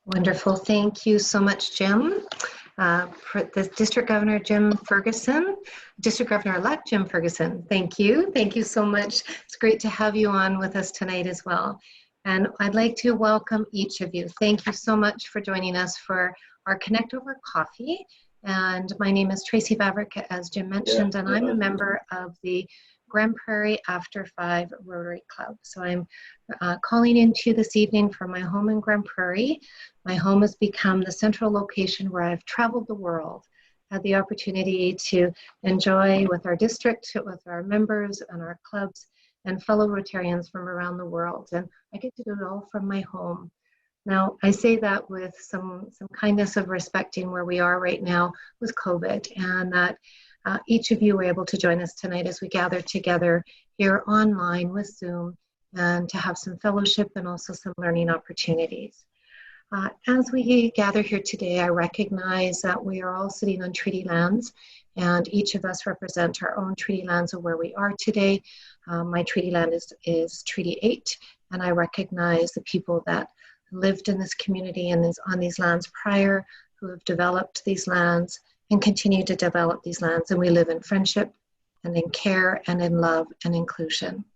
Wonderful. Thank you so much, Jim. For the District Governor, Jim Ferguson, District Governor-elect Jim Ferguson. Thank you. Thank you so much. It's great to have you on with us tonight as well. And I'd like to welcome each of you. Thank you so much for joining us for our Connect Over Coffee. And my name is Tracey Vavrek, as Jim mentioned, and I'm a member of the Grand Prairie After 5 Rotary Club. So I'm calling into you this evening from my home in Grand Prairie. My home has become the central location where I've traveled the world, had the opportunity to enjoy with our district, with our members and our clubs and fellow Rotarians from around the world. And I get to do it all from my home. Now, I say that with some kindness of respecting where we are right now with COVID, and that each of you were able to join us tonight as we gather together here online with Zoom and to have some fellowship and also some learning opportunities. As we gather here today, I recognize that we are all sitting on treaty lands, and each of us represent our own treaty lands of where we are today. My treaty land is Treaty 8, and I recognize the people that lived in this community and on these lands prior, who have developed these lands and continue to develop these lands. And we live in friendship and in care and in love and inclusion.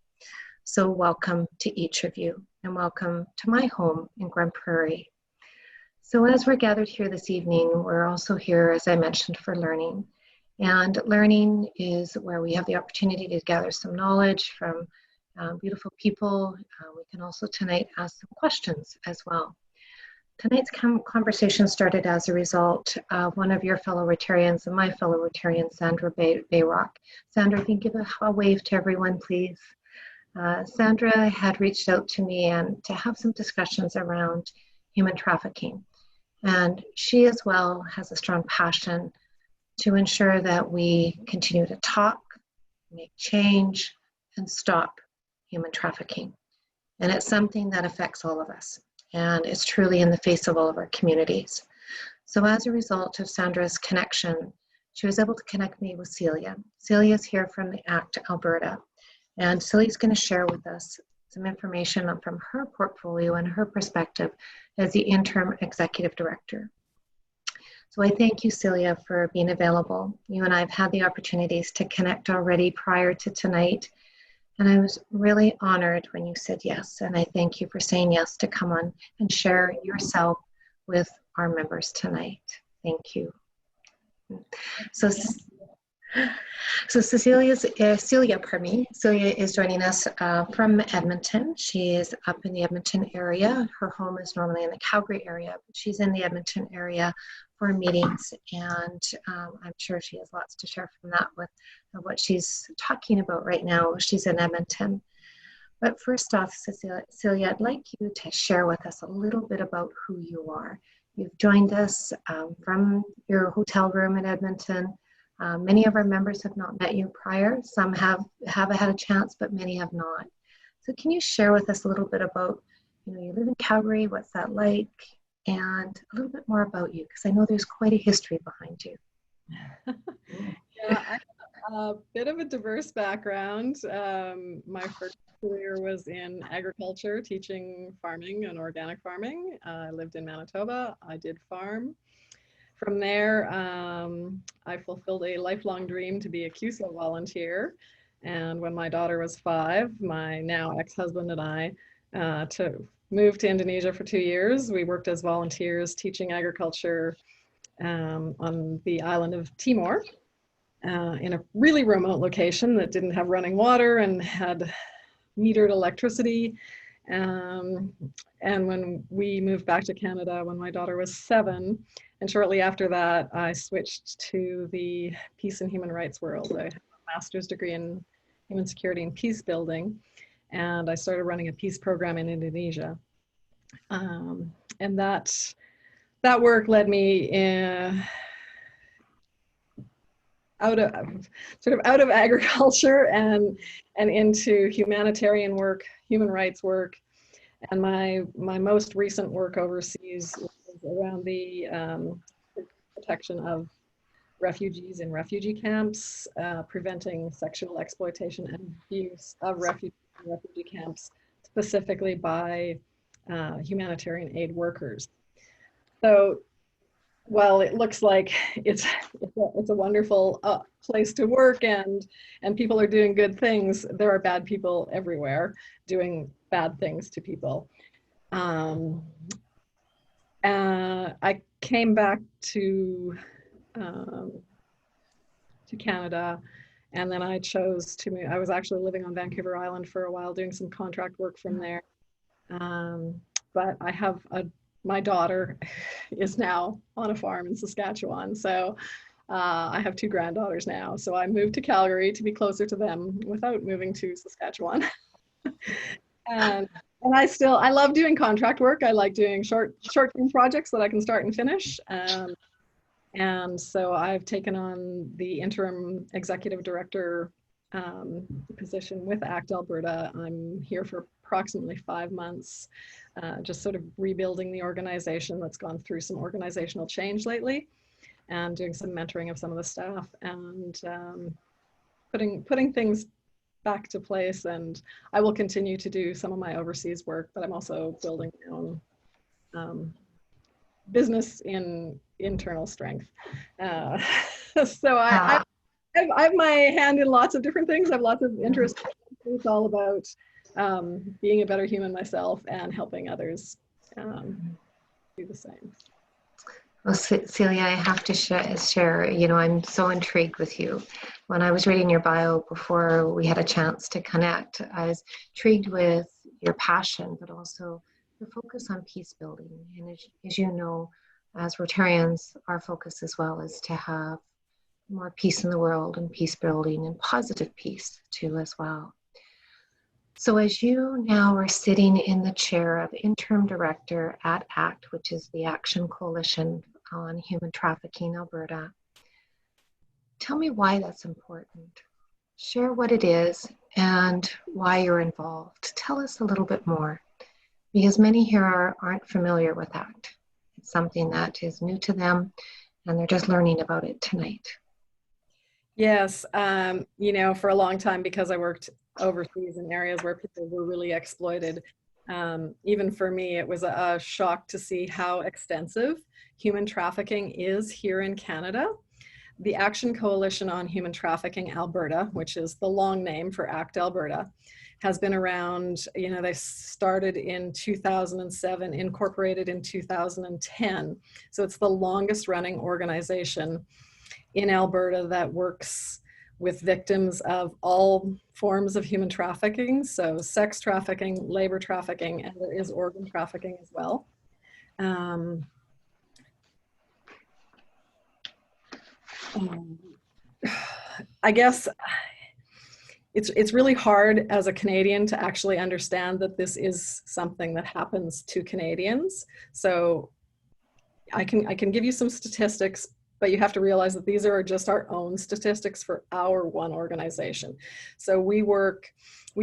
So welcome to each of you, and welcome to my home in Grand Prairie. So as we're gathered here this evening, we're also here, as I mentioned, for learning. And learning is where we have the opportunity to gather some knowledge from beautiful people. We can also tonight ask some questions as well. Tonight's conversation started as a result of one of your fellow Rotarians and my fellow Rotarian, Sandra Bayrock. Sandra, if you can give a wave to everyone, please. Sandra had reached out to me and to have some discussions around human trafficking. And she as well has a strong passion to ensure that we continue to talk, make change, and stop human trafficking. And it's something that affects all of us. And it's truly in the face of all of our communities. So as a result of Sandra's connection, she was able to connect me with Celia. Celia is here from the ACT Alberta. And Celia's going to share with us some information from her portfolio and her perspective as the interim executive director. So I thank you, Celia, for being available. You and I have had the opportunities to connect already prior to tonight. And I was really honored when you said yes. And I thank you for saying yes to come on and share yourself with our members tonight. Thank you. So Celia is joining us from Edmonton. She is up in the Edmonton area. Her home is normally in the Calgary area, but she's in the Edmonton area for meetings, and I'm sure she has lots to share from that with what she's talking about right now. She's in Edmonton. But first off, Celia, I'd like you to share with us a little bit about who you are. You've joined us from your hotel room in Edmonton. Many of our members have not met you prior. Some have had a chance, but many have not. So can you share with us a little bit about, you live in Calgary, what's that like? And a little bit more about you, because I know there's quite a history behind you. Yeah, I have a bit of a diverse background. My first career was in agriculture, teaching farming and organic farming. I lived in Manitoba. I did farm. From there, I fulfilled a lifelong dream to be a CUSO volunteer. And when my daughter was 5, my now ex-husband and I moved to Indonesia for 2 years. We worked as volunteers teaching agriculture on the island of Timor in a really remote location that didn't have running water and had metered electricity. And when we moved back to Canada when my daughter was 7, and shortly after that, I switched to the peace and human rights world. I have a master's degree in human security and peace building, and I started running a peace program in Indonesia. And that work led me out of agriculture and into humanitarian work, human rights work. And my most recent work overseas was around the protection of refugees in refugee camps, preventing sexual exploitation and abuse of refugees in refugee camps, specifically by humanitarian aid workers. So while it looks like it's a wonderful place to work and people are doing good things, there are bad people everywhere doing bad things to people. I came back to Canada, and then I chose to move. I was actually living on Vancouver Island for a while, doing some contract work from there. But I have my daughter is now on a farm in Saskatchewan, so I have 2 granddaughters now. So I moved to Calgary to be closer to them without moving to Saskatchewan. and I love doing contract work. I like doing short-term projects that I can start and finish. And so I've taken on the interim executive director position with ACT Alberta. I'm here for approximately 5 months, just sort of rebuilding the organization that's gone through some organizational change lately, and doing some mentoring of some of the staff, and putting things back to place. And I will continue to do some of my overseas work, but I'm also building my own business in internal strength. So I have my hand in lots of different things. I have lots of interest. It's all about being a better human myself and helping others do the same. Well, Celia, I have to share, you know, I'm so intrigued with you. When I was reading your bio before we had a chance to connect, I was intrigued with your passion, but also the focus on peace building. And as you know, as Rotarians, our focus as well is to have more peace in the world and peace building and positive peace too as well. So as you now are sitting in the chair of interim director at ACT, which is the Action Coalition on Human Trafficking Alberta, tell me why that's important. Share what it is and why you're involved. Tell us a little bit more, because many here aren't familiar with ACT. It's something that is new to them, and they're just learning about it tonight. Yes, you know, for a long time, because I worked overseas in areas where people were really exploited, even for me, it was a shock to see how extensive human trafficking is here in Canada. The Action Coalition on Human Trafficking Alberta, which is the long name for ACT Alberta, has been around, you know, they started in 2007, incorporated in 2010. So it's the longest running organization in Alberta that works with victims of all forms of human trafficking. So sex trafficking, labor trafficking, and there is organ trafficking as well. I guess it's really hard as a Canadian to actually understand that this is something that happens to Canadians. So I can give you some statistics, but you have to realize that these are just our own statistics for our one organization. So we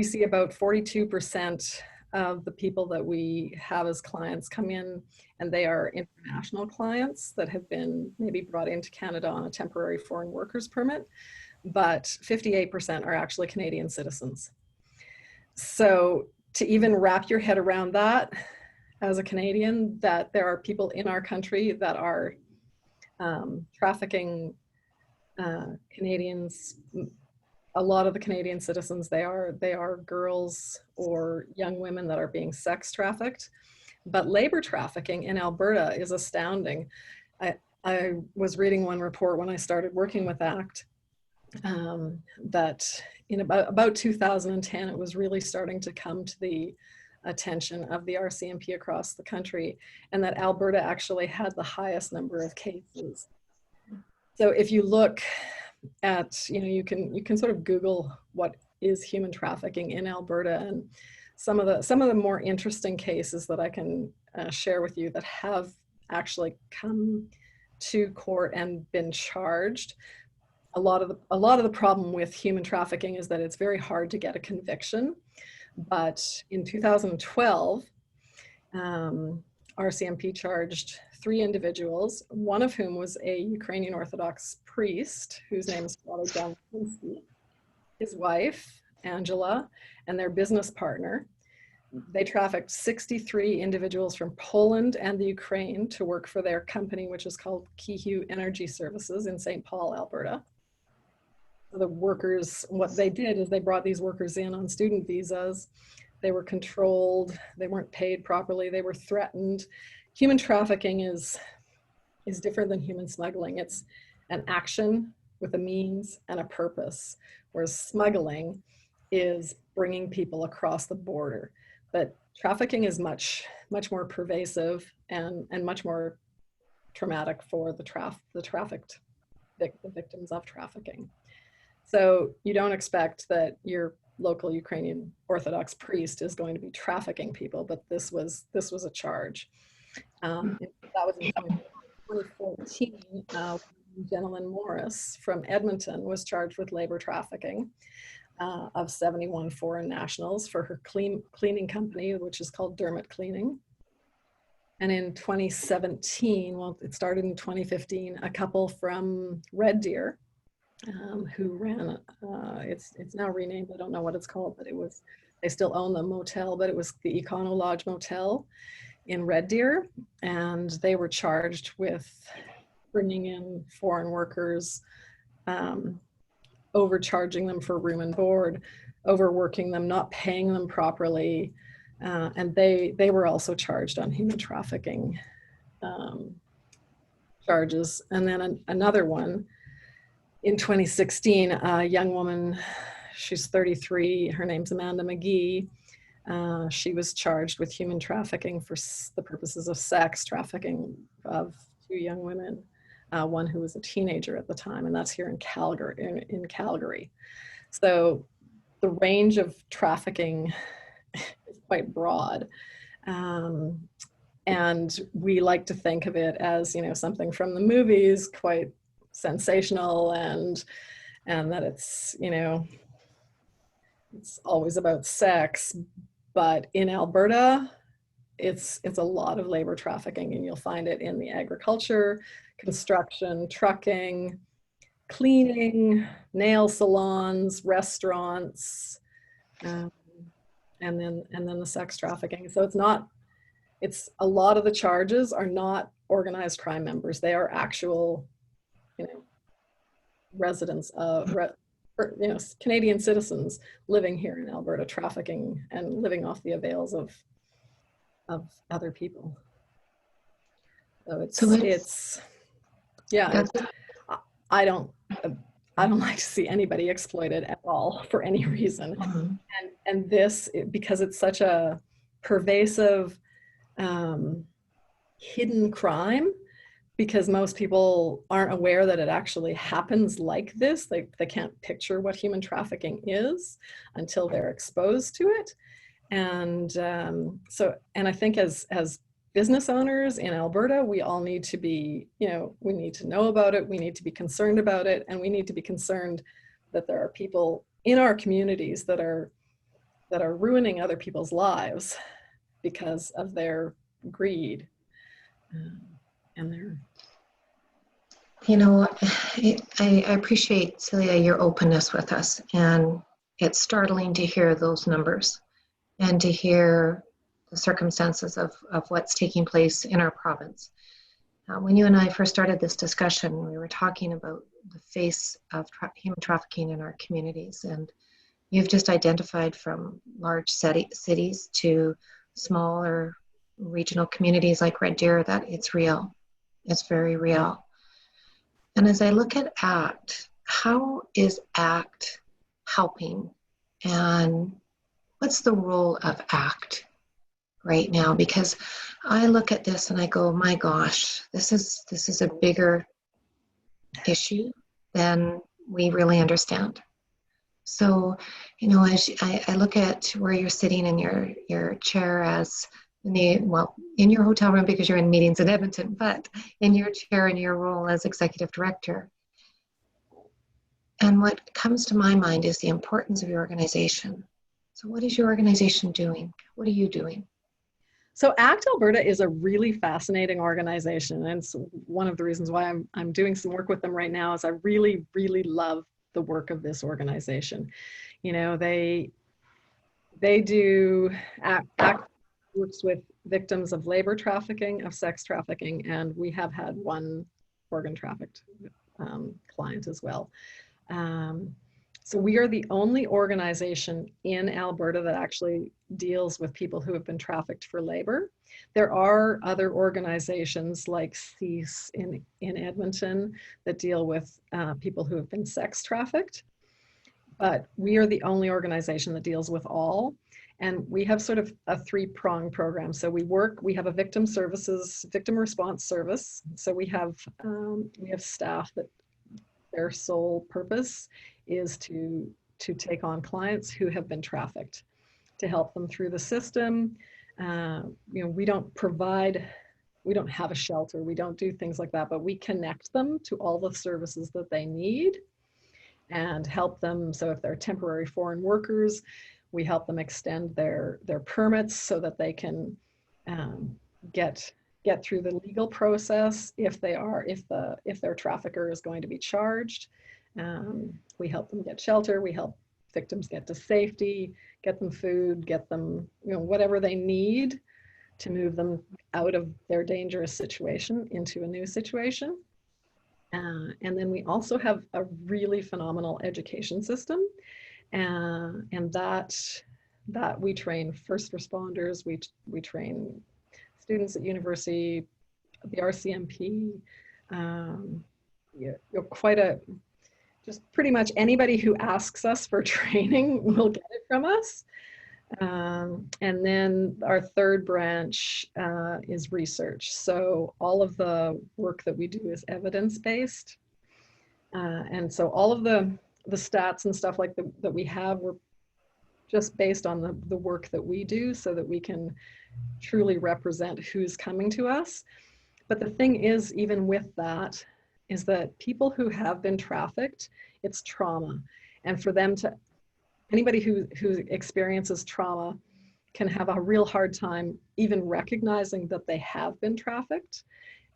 see about 42% of the people that we have as clients come in, and they are international clients that have been maybe brought into Canada on a temporary foreign workers permit, but 58% are actually Canadian citizens. So to even wrap your head around that as a Canadian, that there are people in our country that are trafficking Canadians. A lot of the Canadian citizens, they are girls or young women that are being sex trafficked. But labor trafficking in Alberta is astounding. I was reading one report when I started working with ACT that in about 2010, it was really starting to come to the attention of the RCMP across the country, and that Alberta actually had the highest number of cases. So if you look at, you know, you can sort of Google what is human trafficking in Alberta, and some of the more interesting cases that I can share with you that have actually come to court and been charged. A lot of the problem with human trafficking is that it's very hard to get a conviction. But in 2012, RCMP charged 3 individuals, one of whom was a Ukrainian Orthodox priest whose name is Father John, his wife, Angela, and their business partner. they trafficked 63 individuals from Poland and the Ukraine to work for their company, which is called Kehew Energy Services in St. Paul, Alberta. The workers, what they did is they brought these workers in on student visas. They were controlled, they weren't paid properly, they were threatened. Human trafficking is different than human smuggling. It's an action with a means and a purpose, whereas smuggling is bringing people across the border. But trafficking is much more pervasive and much more traumatic for the trafficked, the victims of trafficking. So you don't expect that your local Ukrainian Orthodox priest is going to be trafficking people, but this was a charge. That was in 2014. Gentleman Morris from Edmonton was charged with labor trafficking of 71 foreign nationals for her cleaning company, which is called Dermot Cleaning. And in 2017, well, it started in 2015, a couple from Red Deer who ran, it's now renamed, I don't know what it's called, but they still own the motel, but it was the Econo Lodge Motel in Red Deer. And they were charged with bringing in foreign workers, overcharging them for room and board, overworking them, not paying them properly. And they were also charged on human trafficking charges. And then another one in 2016, a young woman, she's 33, her name's Amanda McGee. She was charged with human trafficking for the purposes of sex trafficking of 2 young women, one who was a teenager at the time, and that's here in Calgary. So the range of trafficking is quite broad. And we like to think of it as, something from the movies, quite sensational, and that it's, it's always about sex. But in Alberta, it's a lot of labor trafficking, and you'll find it in the agriculture, construction, trucking, cleaning, nail salons, restaurants, and then the sex trafficking. So it's a lot of the charges are not organized crime members. They are actual, residents of, Canadian citizens living here in Alberta, trafficking and living off the avails of other people. So it's yeah. I don't like to see anybody exploited at all for any reason. Mm-hmm. And this, because it's such a pervasive, hidden crime, because most people aren't aware that it actually happens like this. They can't picture what human trafficking is until they're exposed to it. And I think as business owners in Alberta, we all need to be, we need to know about it, we need to be concerned about it, and we need to be concerned that there are people in our communities that are ruining other people's lives because of their greed. And they're, I appreciate, Celia, your openness with us, and it's startling to hear those numbers and to hear the circumstances of what's taking place in our province. When you and I first started this discussion, we were talking about the face of human trafficking in our communities, and you've just identified from large cities to smaller regional communities like Red Deer that it's real. It's very real. And as I look at ACT, how is ACT helping? And what's the role of ACT right now? Because I look at this and I go, my gosh, this is a bigger issue than we really understand. So, as I look at where you're sitting in your chair as in your hotel room, because you're in meetings in Edmonton, but in your chair in your role as executive director. And what comes to my mind is the importance of your organization. So what is your organization doing? What are you doing? So ACT Alberta is a really fascinating organization. And it's one of the reasons why I'm doing some work with them right now is I really, really love the work of this organization. They They do works with victims of labor trafficking, of sex trafficking, and we have had one organ trafficked client as well. So we are the only organization in Alberta that actually deals with people who have been trafficked for labor. There are other organizations like CEASE in Edmonton that deal with people who have been sex trafficked, but we are the only organization that deals with all. And we have sort of a three-pronged program. So we have a victim response service. So we have staff that their sole purpose is to take on clients who have been trafficked, to help them through the system. We don't have a shelter, we don't do things like that, but we connect them to all the services that they need and help them. So if they're temporary foreign workers, we help them extend their permits so that they can get through the legal process if their trafficker is going to be charged. We help them get shelter. We help victims get to safety, get them food, get them whatever they need to move them out of their dangerous situation into a new situation. And then we also have a really phenomenal education system. And that we train first responders, we train students at university, the RCMP, just pretty much anybody who asks us for training will get it from us. And then our third branch is research. So all of the work that we do is evidence-based. And so all of the stats and stuff like that we have, we're just based on the work that we do so that we can truly represent who's coming to us. But the thing is, even with that, is that people who have been trafficked, it's trauma. And for them anybody who experiences trauma can have a real hard time even recognizing that they have been trafficked.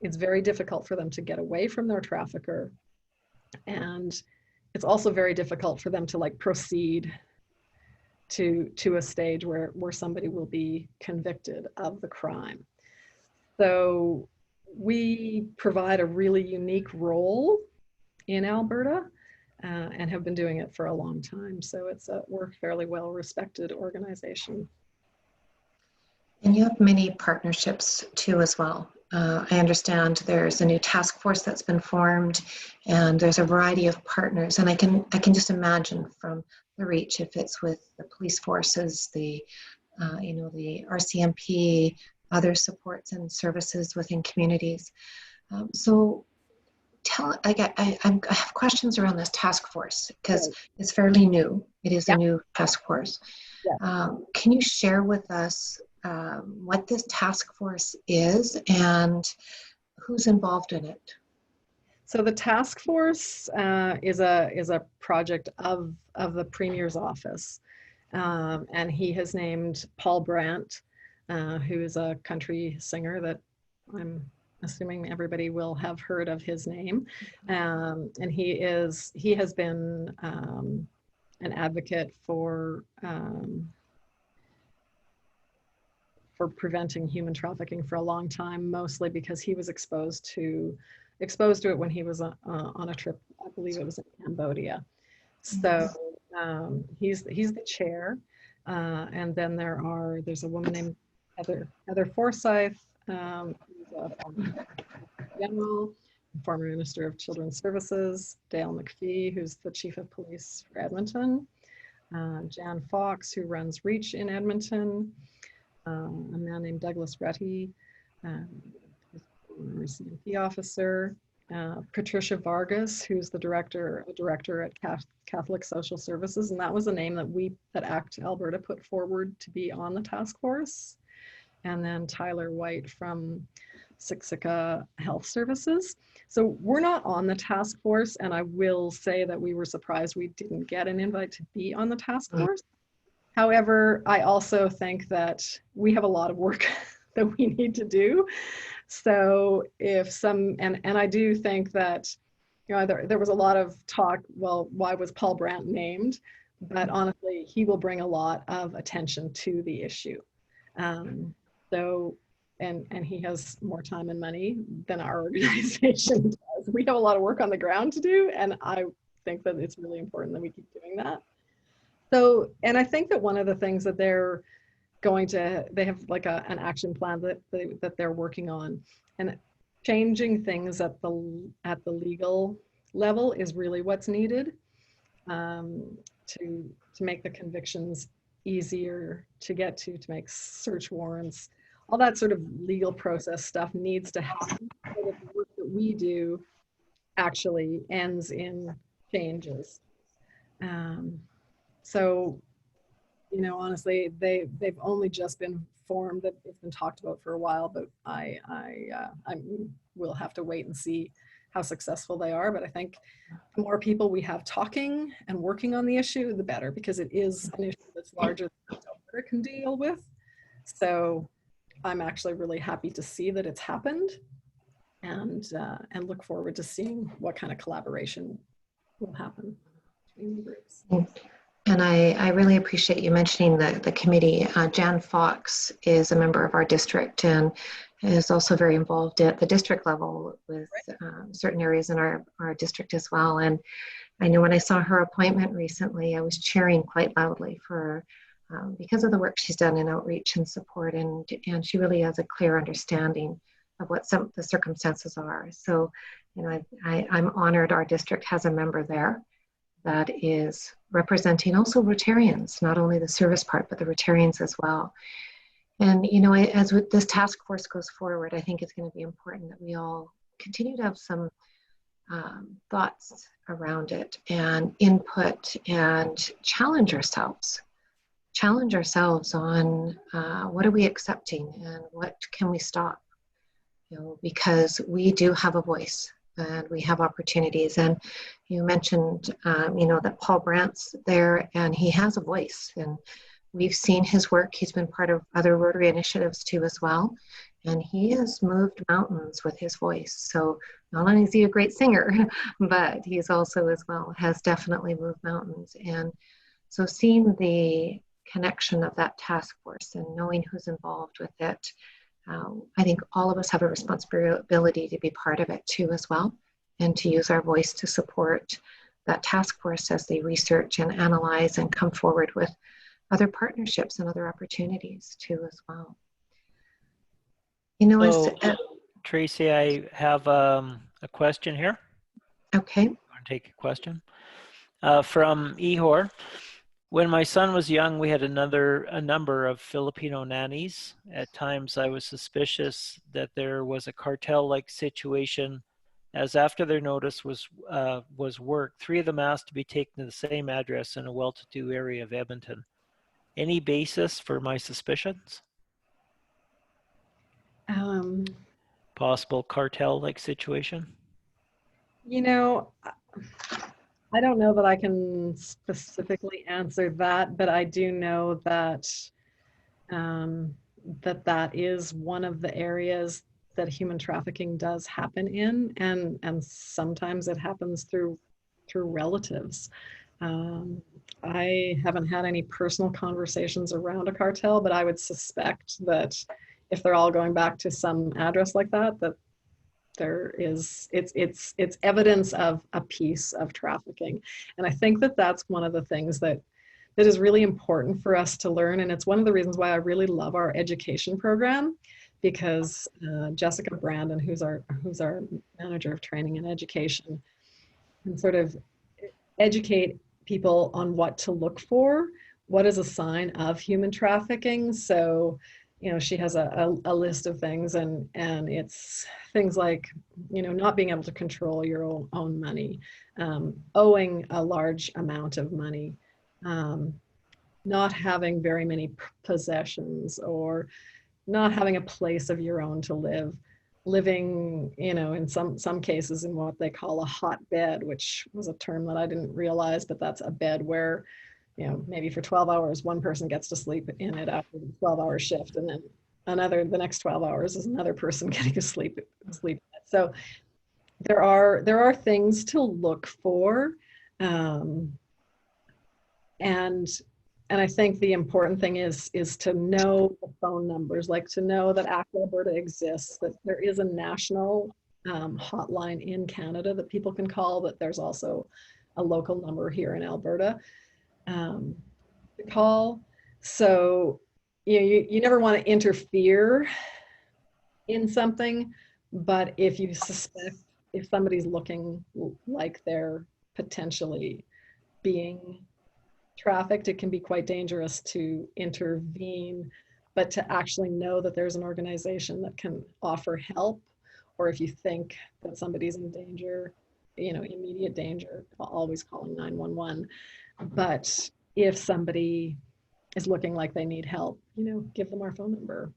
It's very difficult for them to get away from their trafficker. And it's also very difficult for them to proceed to a stage where somebody will be convicted of the crime. So we provide a really unique role in Alberta and have been doing it for a long time. So we're a fairly well-respected organization. And you have many partnerships too as well. I understand there's a new task force that's been formed, and there's a variety of partners. And I can just imagine from the reach, if it's with the police forces, the RCMP, other supports and services within communities. So I have questions around this task force because it's fairly new. It is a new task force. Yeah. Can you share with us what this task force is and who's involved in it? So the task force is a project of the Premier's office, and he has named Paul Brandt, who is a country singer that I'm assuming everybody will have heard of his name, and he has been an advocate for preventing human trafficking for a long time, mostly because he was exposed to it when he was on a trip. I believe it was in Cambodia. So he's the chair, and then there's a woman named Heather Forsyth, who's a general, former Minister of Children's Services, Dale McPhee, who's the Chief of Police for Edmonton, Jan Fox, who runs REACH in Edmonton, a man named Douglas Retty, RCMP officer, Patricia Vargas, who's the director at Catholic Social Services, and that was a name that ACT Alberta put forward to be on the task force. And then Tyler White from Siksika Health Services. So we're not on the task force, and I will say that we were surprised we didn't get an invite to be on the task force. However, I also think that we have a lot of work that we need to do. So and I do think that, there was a lot of talk, well, why was Paul Brandt named? but honestly, he will bring a lot of attention to the issue. So, and he has more time and money than our organization does. We have a lot of work on the ground to do, and I think that it's really important that we keep doing that. So, and I think that one of the things that they're they have like an action plan that they're working on, and changing things at the legal level is really what's needed, to make the convictions easier to get to make search warrants. All that sort of legal process stuff needs to happen so that the work that we do actually ends in changes. So, you know, honestly, they've only just been formed. It's been talked about for a while, but I will have to wait and see how successful they are. But I think the more people we have talking and working on the issue, the better, because it is an issue that's larger than Alberta can deal with. So I'm actually really happy to see that it's happened, and look forward to seeing what kind of collaboration will happen between the groups. And I really appreciate you mentioning the committee. Jan Fox is a member of our district and is also very involved at the district level with certain areas in our district as well. And I know when I saw her appointment recently, I was cheering quite loudly for her because of the work she's done in outreach and support, and she really has a clear understanding of what some of the circumstances are. So, you know, I'm honored our district has a member there that is representing also Rotarians, not only the service part, but the Rotarians as well. And, you know, as this task force goes forward, I think it's going to be important that we all continue to have some thoughts around it and input and challenge ourselves on what are we accepting and what can we stop, you know, because we do have a voice and we have opportunities. And you mentioned, you know, that Paul Brandt's there and he has a voice, and we've seen his work. He's been part of other Rotary initiatives too as well. And he has moved mountains with his voice. So not only is he a great singer, but he's also as well has definitely moved mountains. And so seeing the connection of that task force and knowing who's involved with it, I think all of us have a responsibility to be part of it too as well, and to use our voice to support that task force as they research and analyze and come forward with other partnerships and other opportunities too as well. You know, so, Tracey, I have a question here. Okay. I want to take a question from Ihor. When my son was young, we had a number of Filipino nannies. At times I was suspicious that there was a cartel-like situation, as after their notice was worked, 3 of them asked to be taken to the same address in a well-to-do area of Edmonton. Any basis for my suspicions? Possible cartel-like situation? You know, I don't know that I can specifically answer that, but I do know that that is one of the areas that human trafficking does happen in, and sometimes it happens through relatives. I haven't had any personal conversations around a cartel, but I would suspect that if they're all going back to some address like that, that there is, it's evidence of a piece of trafficking. And I think that that's one of the things that is really important for us to learn. And it's one of the reasons why I really love our education program, because Jessica Brandon, who's our manager of training and education, can sort of educate people on what to look for, what is a sign of human trafficking. So, you know, she has a list of things, and it's things like, you know, not being able to control your own money, owing a large amount of money, not having very many possessions, or not having a place of your own to live, living, you know, in some cases in what they call a hot bed, which was a term that I didn't realize, but that's a bed where, you know, maybe for 12 hours, one person gets to sleep in it after the 12-hour shift, and then the next 12 hours is another person getting to sleep. So there are things to look for. And I think the important thing is to know the phone numbers, like to know that ACT Alberta exists, that there is a national hotline in Canada that people can call, but there's also a local number here in Alberta to call. So you never want to interfere in something, but if you suspect, if somebody's looking like they're potentially being trafficked, it can be quite dangerous to intervene, but to actually know that there's an organization that can offer help, or if you think that somebody's in danger, immediate danger, always calling 911. But if somebody is looking like they need help, give them our phone number.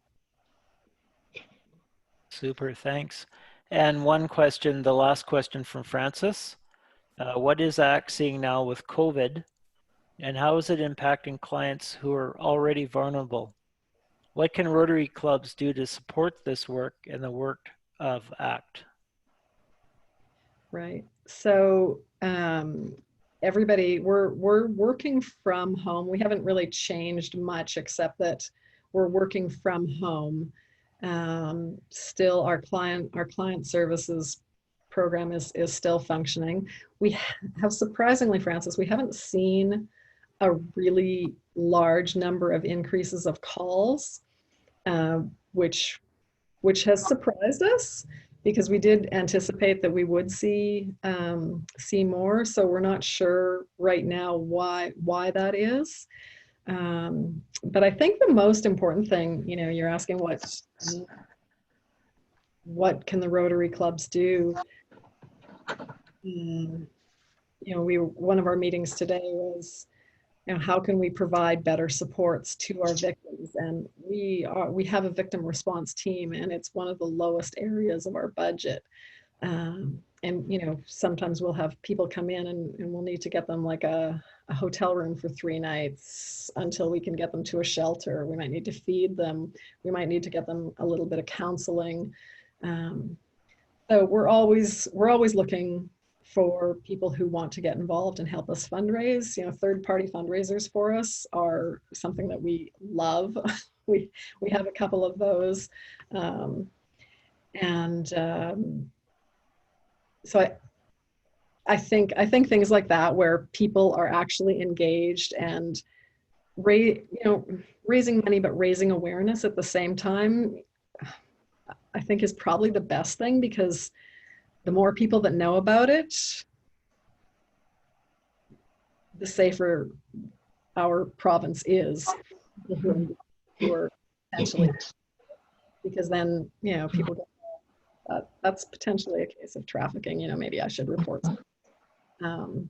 Super, thanks. And one question, the last question from Francis. What is ACT seeing now with COVID, and how is it impacting clients who are already vulnerable? What can Rotary clubs do to support this work and the work of ACT? Right. So everybody, we're working from home. We haven't really changed much, except that we're working from home. Still, our client services program is still functioning. We have, surprisingly, Francis, we haven't seen a really large number of increases of calls, which has surprised us, because we did anticipate that we would see more. So we're not sure right now why that is. But I think the most important thing, you're asking what can the Rotary clubs do? One of our meetings today was, how can we provide better supports to our victims? And we have a victim response team, and it's one of the lowest areas of our budget. And sometimes we'll have people come in and we'll need to get them like a hotel room for 3 nights until we can get them to a shelter. We might need to feed them. We might need to get them a little bit of counseling. So we're always looking for people who want to get involved and help us fundraise. Third-party fundraisers for us are something that we love. We have a couple of those, so I think things like that, where people are actually engaged and raising money, but raising awareness at the same time, I think is probably the best thing, because the more people that know about it, the safer our province is, who are potentially, because then people go, that's potentially a case of trafficking. Maybe I should report something.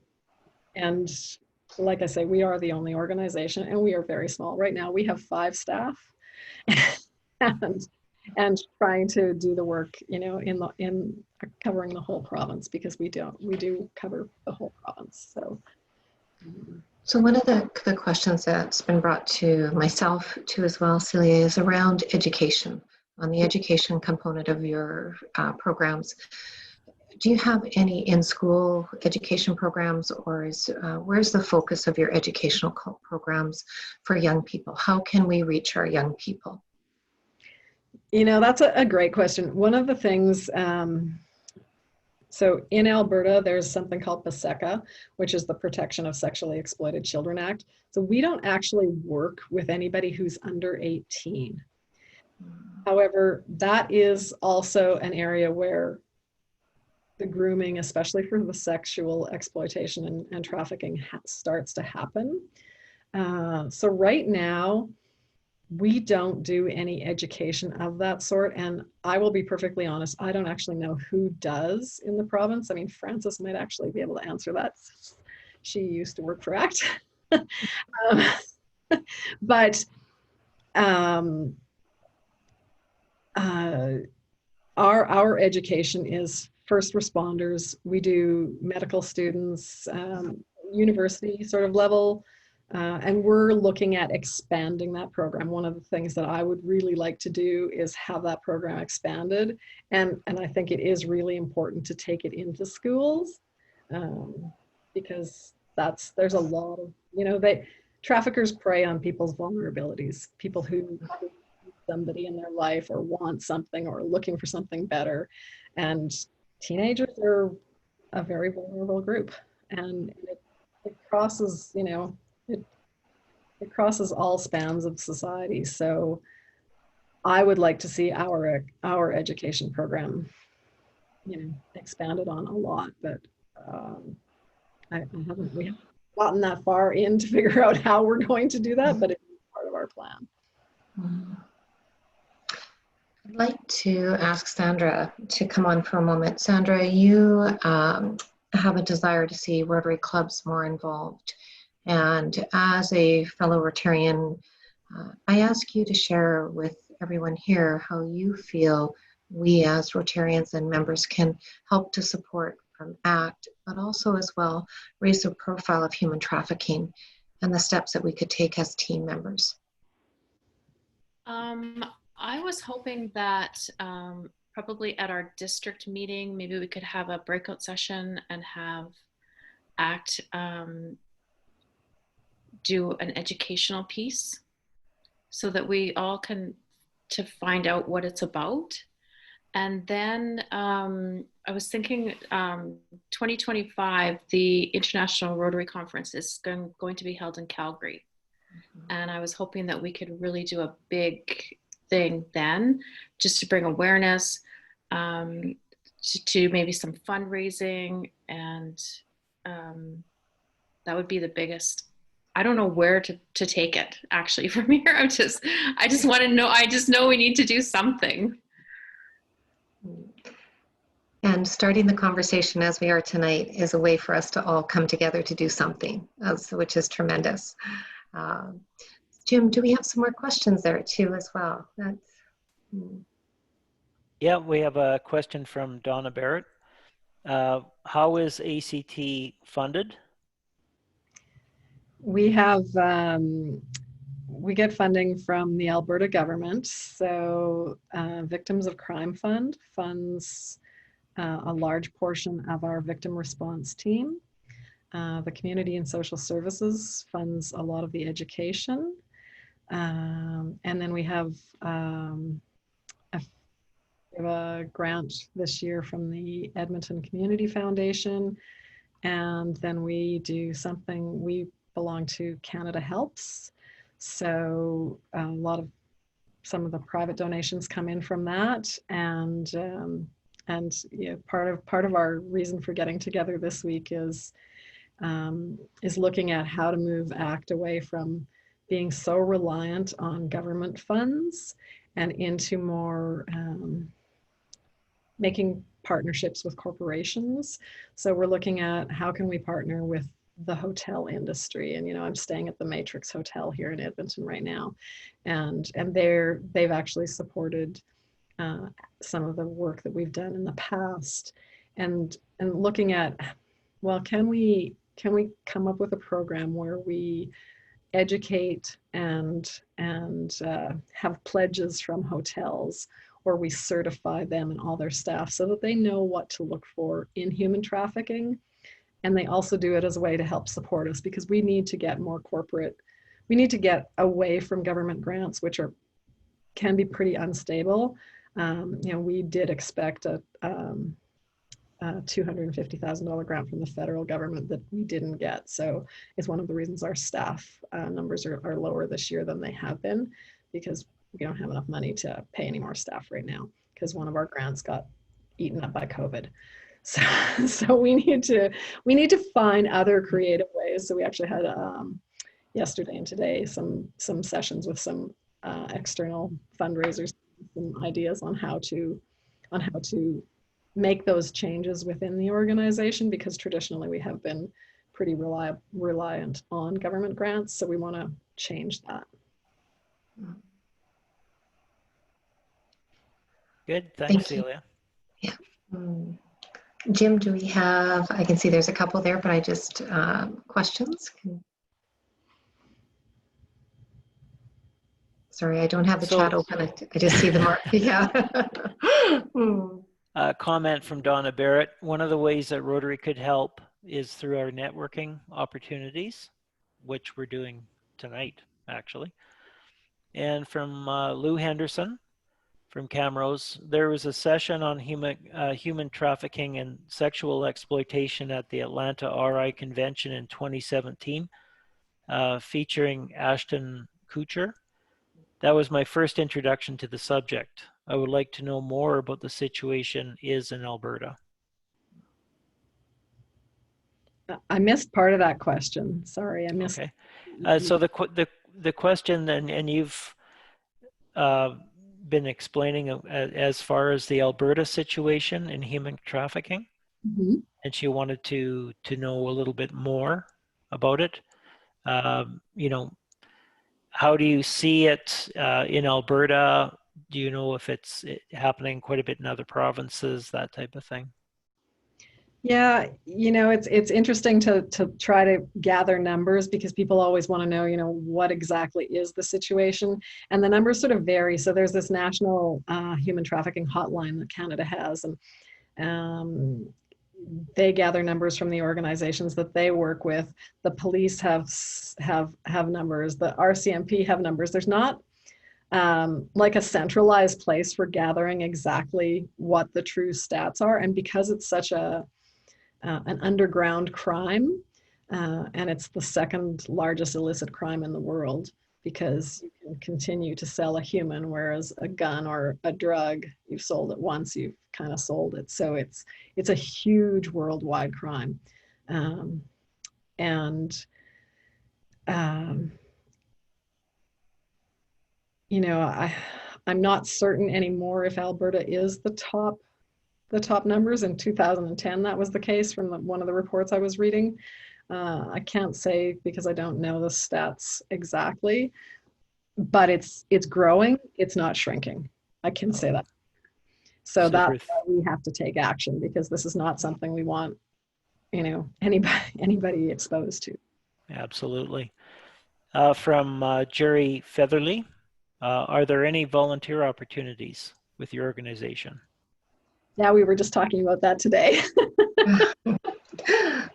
And like I say, we are the only organization, and we are very small right now. We have 5 staff, and trying to do the work, in covering the whole province, because we do cover the whole province. So one of the questions that's been brought to myself too as well, Celia, is around education, on the education component of your programs. Do you have any in-school education programs, or where's the focus of your educational programs for young people? How can we reach our young people? That's a great question. One of the things, so in Alberta, there's something called PSECA, which is the Protection of Sexually Exploited Children Act. So we don't actually work with anybody who's under 18. However, that is also an area where the grooming, especially for the sexual exploitation and trafficking, starts to happen. So right now, we don't do any education of that sort. And I will be perfectly honest, I don't actually know who does in the province. I mean, Frances might actually be able to answer that. She used to work for ACT. But our education is first responders. We do medical students, university sort of level, and we're looking at expanding that program. One of the things that I would really like to do is have that program expanded. And I think it is really important to take it into schools, because there's a lot of You know, traffickers prey on people's vulnerabilities, people who need somebody in their life or want something or looking for something better. And teenagers are a very vulnerable group. And it crosses, you know, it crosses all spans of society. So I would like to see our education program, you know, expanded on a lot, but we haven't gotten that far in to figure out how we're going to do that, but it's part of our plan. I'd like to ask Sandra to come on for a moment. Sandra, you have a desire to see Rotary clubs more involved. And as a fellow Rotarian, I ask you to share with everyone here how you feel we as Rotarians and members can help to support from ACT, but also as well raise the profile of human trafficking and the steps that we could take as team members. I was hoping that probably at our district meeting, maybe we could have a breakout session and have ACT do an educational piece so that we all can to find out what it's about. And then I was thinking 2025, the International Rotary Conference is going to be held in Calgary. And I was hoping that we could really do a big thing then, just to bring awareness to maybe some fundraising, and that would be the biggest. I don't know where to take it actually from here. I just want to know, I just know we need to do something. And starting the conversation as we are tonight is a way for us to all come together to do something, which is tremendous. Jim, do we have some more questions there too as well? Yeah, we have a question from Donna Barrett. How is ACT funded? We have, we get funding from the Alberta government. So Victims of Crime Fund funds a large portion of our victim response team. The Community and Social Services funds a lot of the education. And then we have a grant this year from the Edmonton Community Foundation. And then we do something, we belong to Canada Helps. So some of the private donations come in from that. And you know, part of our reason for getting together this week is looking at how to move ACT away from being so reliant on government funds and into more making partnerships with corporations. So we're looking at how can we partner with the hotel industry. And, you know, I'm staying at the Matrix Hotel here in Edmonton right now. And they've actually supported some of the work that we've done in the past, and looking at, well, can we come up with a program where we educate and have pledges from hotels, or we certify them and all their staff so that they know what to look for in human trafficking. And they also do it as a way to help support us, because we need to get more corporate. We need to get away from government grants, which can be pretty unstable. You know, we did expect a $250,000 grant from the federal government that we didn't get. So it's one of the reasons our staff numbers are lower this year than they have been, because we don't have enough money to pay any more staff right now, because one of our grants got eaten up by COVID. So we need to find other creative ways. So we actually had yesterday and today some sessions with some external fundraisers, some ideas on how to make those changes within the organization, because traditionally we have been pretty reliant on government grants. So we want to change that. Good, thanks, Celia. Yeah. Jim, do we have, I can see there's a couple there, but I just, questions? Sorry, I don't have the chat open. I just see the mark. Yeah. A comment from Donna Barrett. One of the ways that Rotary could help is through our networking opportunities. which we're doing tonight, actually. And from Lou Henderson from Camrose, there was a session on human trafficking and sexual exploitation at the Atlanta RI Convention in 2017, featuring Ashton Kutcher. That was my first introduction to the subject. I would like to know more about the situation is in Alberta. I missed part of that question. Sorry, I missed. Okay. So the question, and you've been explaining as far as the Alberta situation in human trafficking, and she wanted to know a little bit more about it. You know, how do you see it in Alberta? Do you know if it's happening quite a bit in other provinces, that type of thing? Yeah, you know, it's interesting to try to gather numbers because people always want to know, you know, what exactly is the situation, and the numbers sort of vary. So there's this national human trafficking hotline that Canada has, and they gather numbers from the organizations that they work with. The police have numbers. The RCMP have numbers. There's not like a centralized place for gathering exactly what the true stats are, and because it's such an underground crime, and it's the second largest illicit crime in the world, because you can continue to sell a human, whereas a gun or a drug, you've sold it once, you've kind of sold it. So it's a huge worldwide crime. You know, I'm not certain anymore if Alberta is the top numbers. In 2010, that was the case from one of the reports I was reading. I can't say because I don't know the stats exactly, but it's growing. It's not shrinking. I can say that. So that's why we have to take action, because this is not something we want, you know, anybody exposed to. Absolutely. From Jerry Featherly, are there any volunteer opportunities with your organization? Yeah, we were just talking about that today.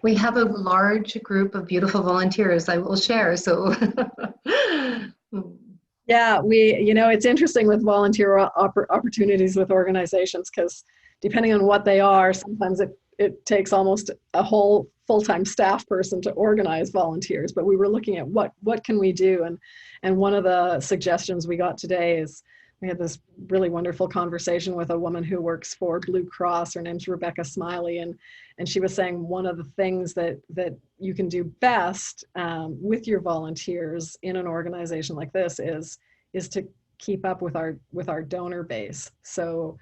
We have a large group of beautiful volunteers, I will share. So yeah, you know, it's interesting with volunteer opportunities with organizations, because depending on what they are, sometimes it takes almost a whole full-time staff person to organize volunteers. But we were looking at what can we do, and one of the suggestions we got today is, we had this really wonderful conversation with a woman who works for Blue Cross. Her name's Rebecca Smiley, and she was saying one of the things that you can do best with your volunteers in an organization like this is to keep up with our donor base. So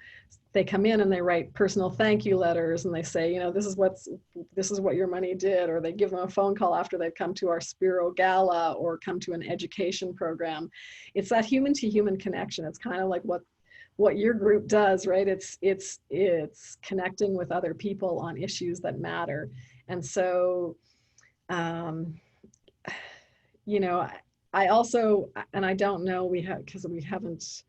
they come in and they write personal thank you letters, and they say, you know, this is what your money did, or they give them a phone call after they've come to our Spiro Gala or come to an education program. It's that human to human connection. It's kind of like what your group does, right? It's connecting with other people on issues that matter. And so, you know, I also, and I don't know, because we haven't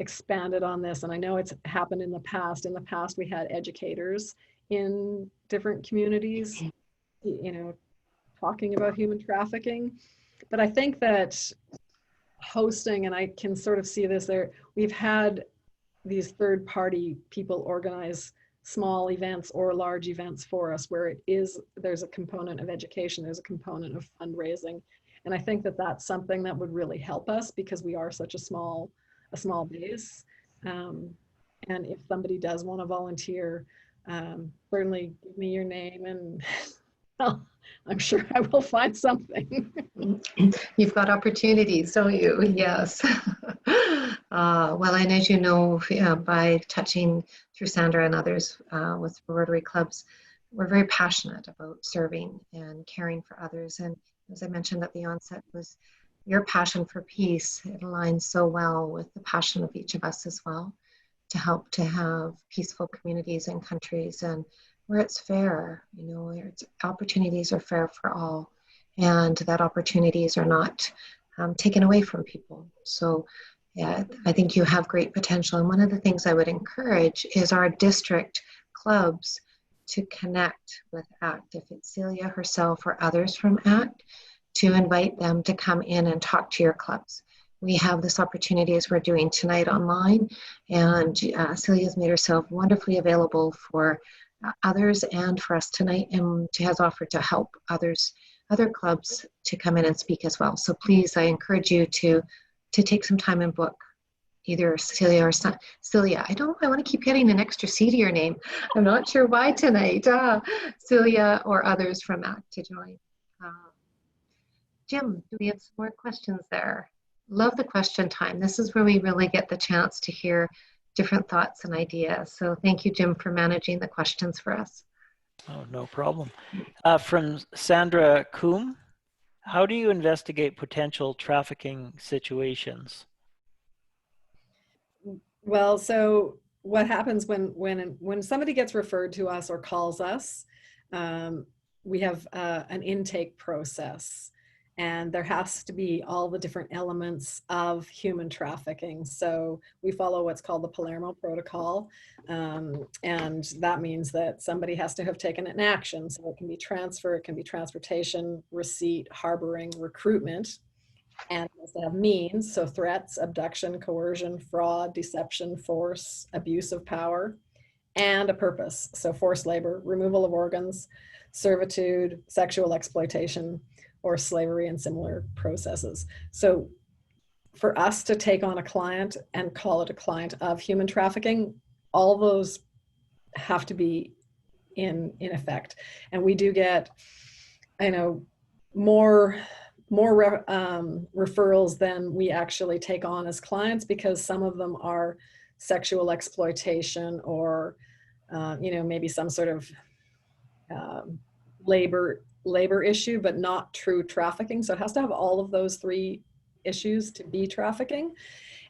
expanded on this, and I know it's happened in the past. In the past, we had educators in different communities, you know, talking about human trafficking. But I think that hosting, and I can sort of see this there, we've had these third-party people organize small events or large events for us, where there's a component of education, there's a component of fundraising. And I think that that's something that would really help us, because we are such a small base. And if somebody does want to volunteer, certainly give me your name, and well, I'm sure I will find something. You've got opportunities, don't you? Yes. Well, and as you know, by touching through Sandra and others with Rotary clubs, we're very passionate about serving and caring for others. And as I mentioned at the onset, was your passion for peace. It aligns so well with the passion of each of us as well, to help to have peaceful communities and countries, and where it's fair, you know, where opportunities are fair for all, and that opportunities are not taken away from people. So yeah, I think you have great potential. And one of the things I would encourage is our district clubs to connect with ACT. If it's Celia herself or others from ACT, to invite them to come in and talk to your clubs. We have this opportunity as we're doing tonight online, and Celia's made herself wonderfully available for others and for us tonight, and she has offered to help other clubs to come in and speak as well. So please, I encourage you to take some time and book either Celia or Celia. I want to keep getting an extra C to your name. I'm not sure why tonight. Celia or others from ACT to join. Jim, do we have some more questions there? Love the question time. This is where we really get the chance to hear different thoughts and ideas. So thank you, Jim, for managing the questions for us. Oh, no problem. From Sandra Coombe, how do you investigate potential trafficking situations? Well, so what happens when somebody gets referred to us or calls us, we have an intake process. And there has to be all the different elements of human trafficking. So we follow what's called the Palermo Protocol. And that means that somebody has to have taken an action. So it can be transfer, it can be transportation, receipt, harboring, recruitment. And it has to have means, so threats, abduction, coercion, fraud, deception, force, abuse of power, and a purpose. So forced labor, removal of organs, servitude, sexual exploitation, or slavery and similar processes. So for us to take on a client and call it a client of human trafficking, all those have to be in effect. And we do get, more referrals than we actually take on as clients, because some of them are sexual exploitation or, maybe some sort of labor issue, but not true trafficking. So it has to have all of those three issues to be trafficking.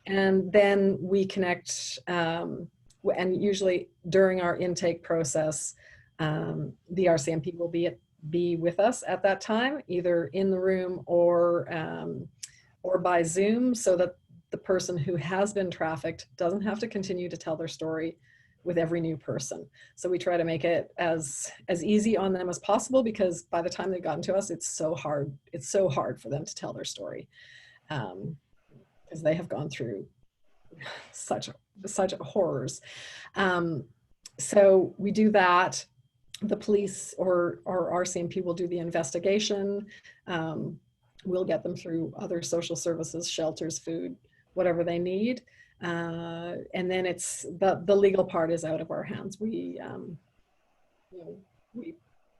And then we connect, and usually during our intake process, the RCMP will be with us at that time, either in the room or by Zoom, so that the person who has been trafficked doesn't have to continue to tell their story with every new person. So we try to make it as easy on them as possible, because by the time they've gotten to us, it's so hard for them to tell their story, because they have gone through such horrors. So we do that. The police or RCMP will do the investigation. We'll get them through other social services, shelters, food, whatever they need. And then it's the legal part is out of our hands. We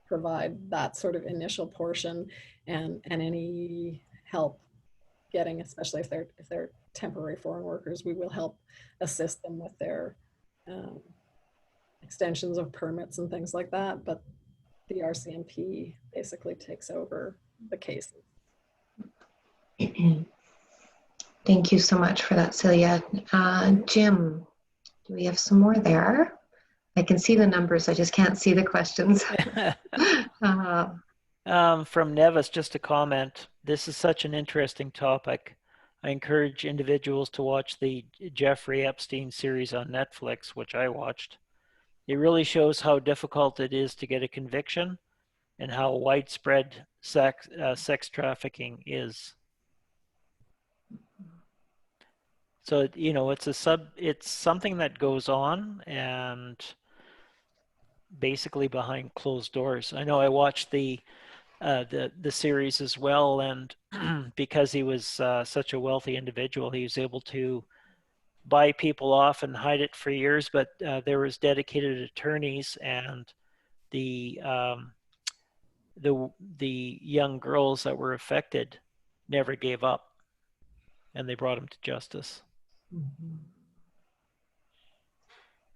provide that sort of initial portion, and any help getting, especially if they're temporary foreign workers, we will help assist them with their extensions of permits and things like that. But the RCMP basically takes over the cases. Thank you so much for that, Celia. Jim, do we have some more there? I can see the numbers, I just can't see the questions. From Nevis, just a comment. This is such an interesting topic. I encourage individuals to watch the Jeffrey Epstein series on Netflix, which I watched. It really shows how difficult it is to get a conviction and how widespread sex trafficking is. So, it's something that goes on, and basically behind closed doors. I know I watched the series as well, and because he was such a wealthy individual, he was able to buy people off and hide it for years. But there was dedicated attorneys, and the young girls that were affected never gave up, and they brought him to justice.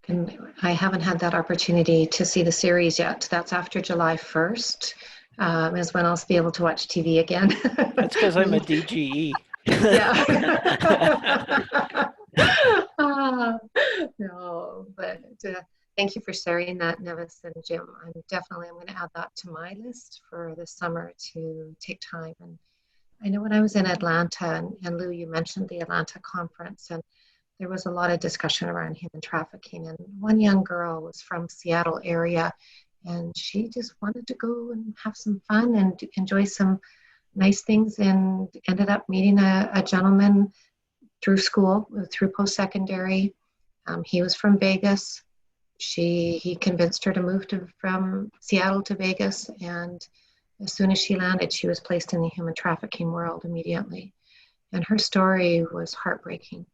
And I haven't had that opportunity to see the series yet. That's after July 1st, is when I'll be able to watch TV again. That's because I'm a DGE. Yeah. No, but thank you for sharing that, Nevis and Jim. I'm going to add that to my list for this summer to take time. And I know when I was in Atlanta, and Lou, you mentioned the Atlanta conference, and there was a lot of discussion around human trafficking. And one young girl was from Seattle area, and she just wanted to go and have some fun and enjoy some nice things and ended up meeting a gentleman through school, through post-secondary. He was from Vegas. He convinced her to move from Seattle to Vegas, and as soon as she landed, she was placed in the human trafficking world immediately. And her story was heartbreaking.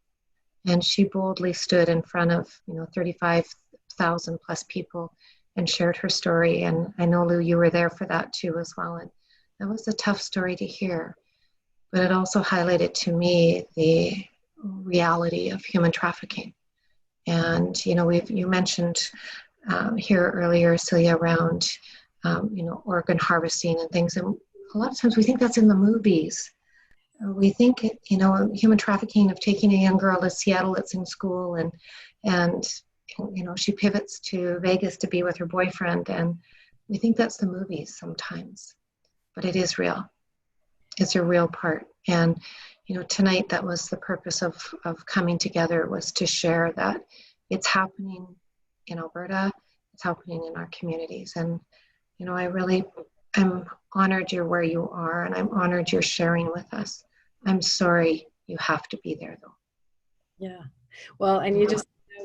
And she boldly stood in front of 35,000 plus people and shared her story. And I know, Lou, you were there for that too as well. And that was a tough story to hear. But it also highlighted to me the reality of human trafficking. And, you mentioned here earlier, Celia, around, organ harvesting and things. And a lot of times we think that's in the movies. We think, human trafficking of taking a young girl to Seattle that's in school and she pivots to Vegas to be with her boyfriend. And we think that's the movies sometimes, but it is real. It's a real part. And, tonight that was the purpose of coming together, was to share that it's happening in Alberta, it's happening in our communities. And, I'm honored you're where you are, and I'm honored you're sharing with us. I'm sorry you have to be there, though. Yeah. Well, and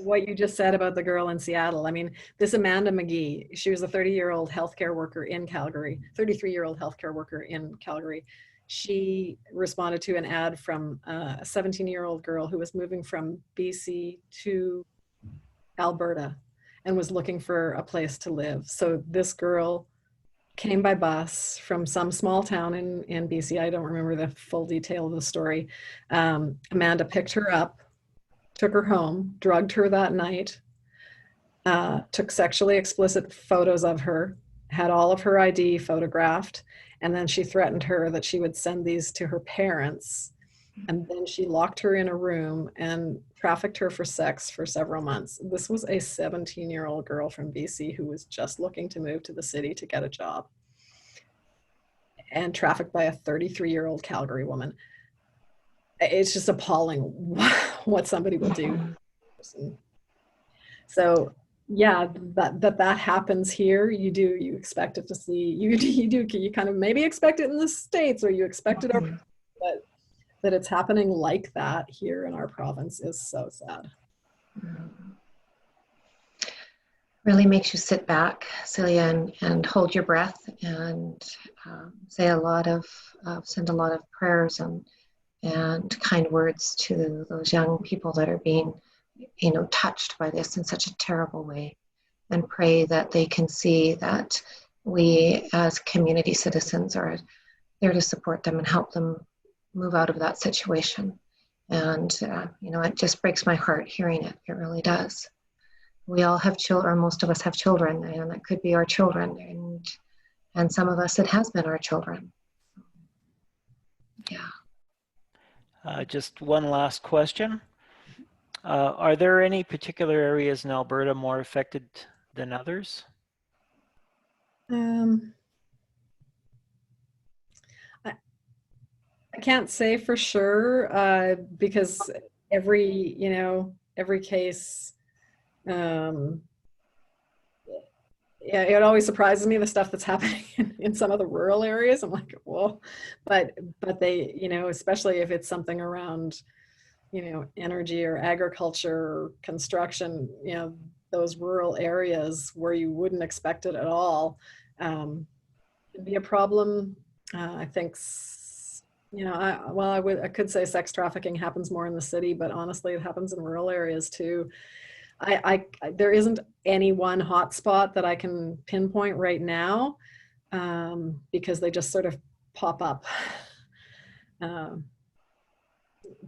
what you just said about the girl in Seattle. I mean, this Amanda McGee, she was a 30-year-old healthcare worker in Calgary, 33-year-old healthcare worker in Calgary. She responded to an ad from a 17-year-old girl who was moving from BC to Alberta and was looking for a place to live. So this girl came by bus from some small town in BC. I don't remember the full detail of the story. Amanda picked her up, took her home, drugged her that night, took sexually explicit photos of her, had all of her ID photographed, and then she threatened her that she would send these to her parents. And then she locked her in a room and trafficked her for sex for several months. This was a 17-year-old girl from BC who was just looking to move to the city to get a job, and trafficked by a 33-year-old Calgary woman. It's just appalling what somebody will do. So yeah, that happens here. You expect it to see, you kind of maybe expect it in the States, or you expect it over, but that it's happening like that here in our province is so sad. Really makes you sit back, Celia, and hold your breath and send a lot of prayers and kind words to those young people that are being, touched by this in such a terrible way, and pray that they can see that we as community citizens are there to support them and help them move out of that situation. And, it just breaks my heart hearing it. It really does. We all have children, or most of us have children, and it could be our children. And some of us, it has been our children. Yeah. Just one last question. Are there any particular areas in Alberta more affected than others? I can't say for sure because every case, it always surprises me, the stuff that's happening in some of the rural areas. I'm like, whoa, but they, especially if it's something around, energy or agriculture or construction, those rural areas where you wouldn't expect it at all, can be a problem. I think, I could say sex trafficking happens more in the city, but honestly, it happens in rural areas too. There isn't any one hot spot that I can pinpoint right now, because they just sort of pop up.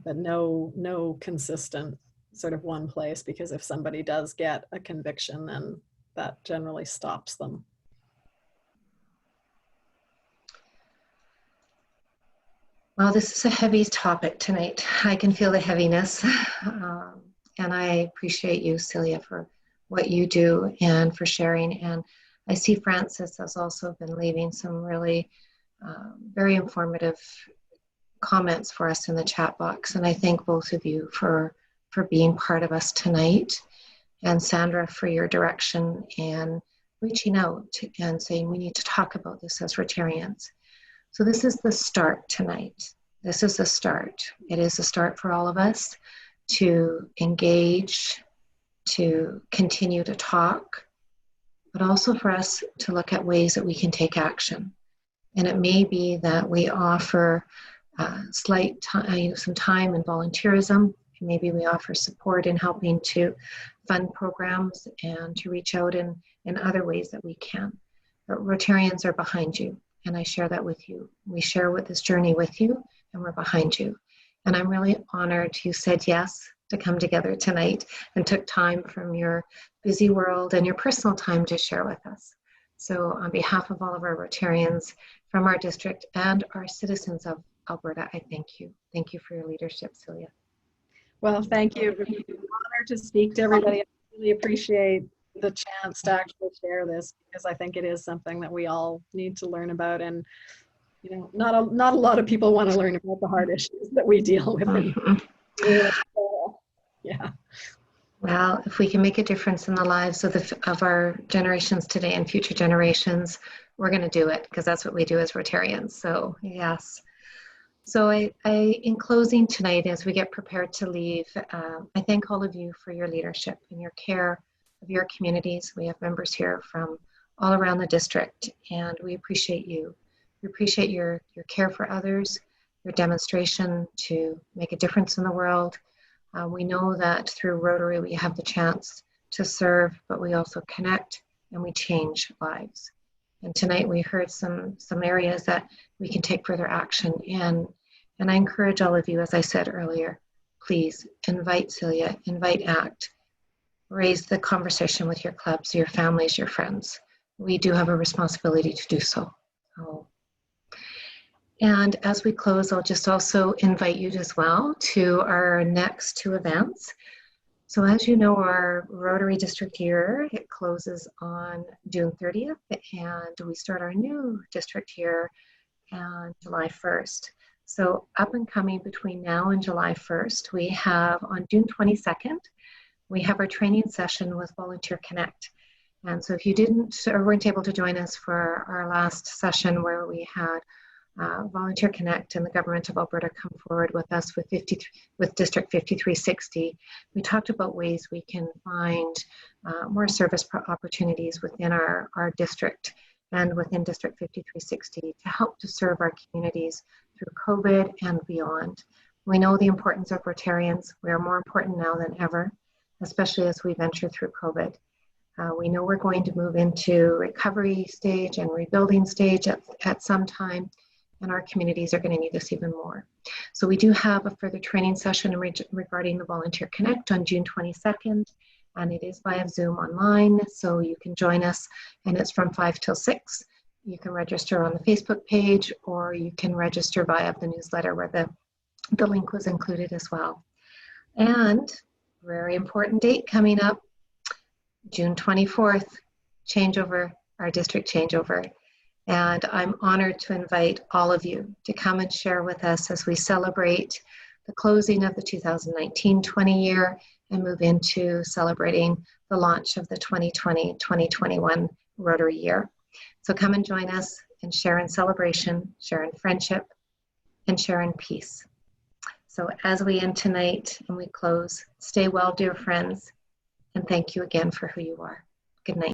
But no consistent sort of one place, because if somebody does get a conviction, then that generally stops them. Well, this is a heavy topic tonight. I can feel the heaviness. And I appreciate you, Celia, for what you do and for sharing. And I see Francis has also been leaving some really very informative comments for us in the chat box. And I thank both of you for being part of us tonight. And Sandra, for your direction and reaching out and saying we need to talk about this as Rotarians. So this is the start tonight. This is the start. It is a start for all of us to engage, to continue to talk, but also for us to look at ways that we can take action. And it may be that we offer some time in volunteerism. Maybe we offer support in helping to fund programs and to reach out in other ways that we can. But Rotarians are behind you, and I share that with you. We share this journey with you, and we're behind you. And I'm really honored you said yes to come together tonight and took time from your busy world and your personal time to share with us. So on behalf of all of our Rotarians from our district and our citizens of Alberta, I thank you. Thank you for your leadership, Celia. Well, thank you. It's an honor to speak to everybody. I really appreciate the chance to actually share this, because I think it is something that we all need to learn about. And, you know, not a lot of people want to learn about the hard issues that we deal with. Yeah. Well, if we can make a difference in the lives of our generations today and future generations, we're going to do it, because that's what we do as Rotarians. So yes. So I in closing tonight, as we get prepared to leave, I thank all of you for your leadership and your care of your communities. We have members here from all around the district, and we appreciate you. We appreciate your care for others, your demonstration to make a difference in the world. We know that through Rotary we have the chance to serve, but we also connect and we change lives. And tonight we heard some areas that we can take further action in. And I encourage all of you, as I said earlier, please invite Celia, invite ACT, raise the conversation with your clubs, your families, your friends. We do have a responsibility to do so. And as we close, I'll just also invite you as well to our next two events. So as you know, our Rotary District year, it closes on June 30th, and we start our new district year on July 1st. So up and coming between now and July 1st, we have on June 22nd, we have our training session with Volunteer Connect. And so if you didn't or weren't able to join us for our last session where we had Volunteer Connect and the Government of Alberta come forward with us with District 5360. We talked about ways we can find more service opportunities within our district and within District 5360 to help to serve our communities through COVID and beyond. We know the importance of Rotarians. We are more important now than ever, especially as we venture through COVID. We know we're going to move into recovery stage and rebuilding stage at some time, and our communities are going to need this even more. So we do have a further training session regarding the Volunteer Connect on June 22nd, and it is via Zoom online, so you can join us, and it's from 5 till 6. You can register on the Facebook page, or you can register via the newsletter where the link was included as well. And very important date coming up, June 24th, changeover, our district changeover. And I'm honored to invite all of you to come and share with us as we celebrate the closing of the 2019-20 year and move into celebrating the launch of the 2020-2021 Rotary year. So come and join us and share in celebration, share in friendship, and share in peace. So as we end tonight and we close, stay well, dear friends, and thank you again for who you are. Good night.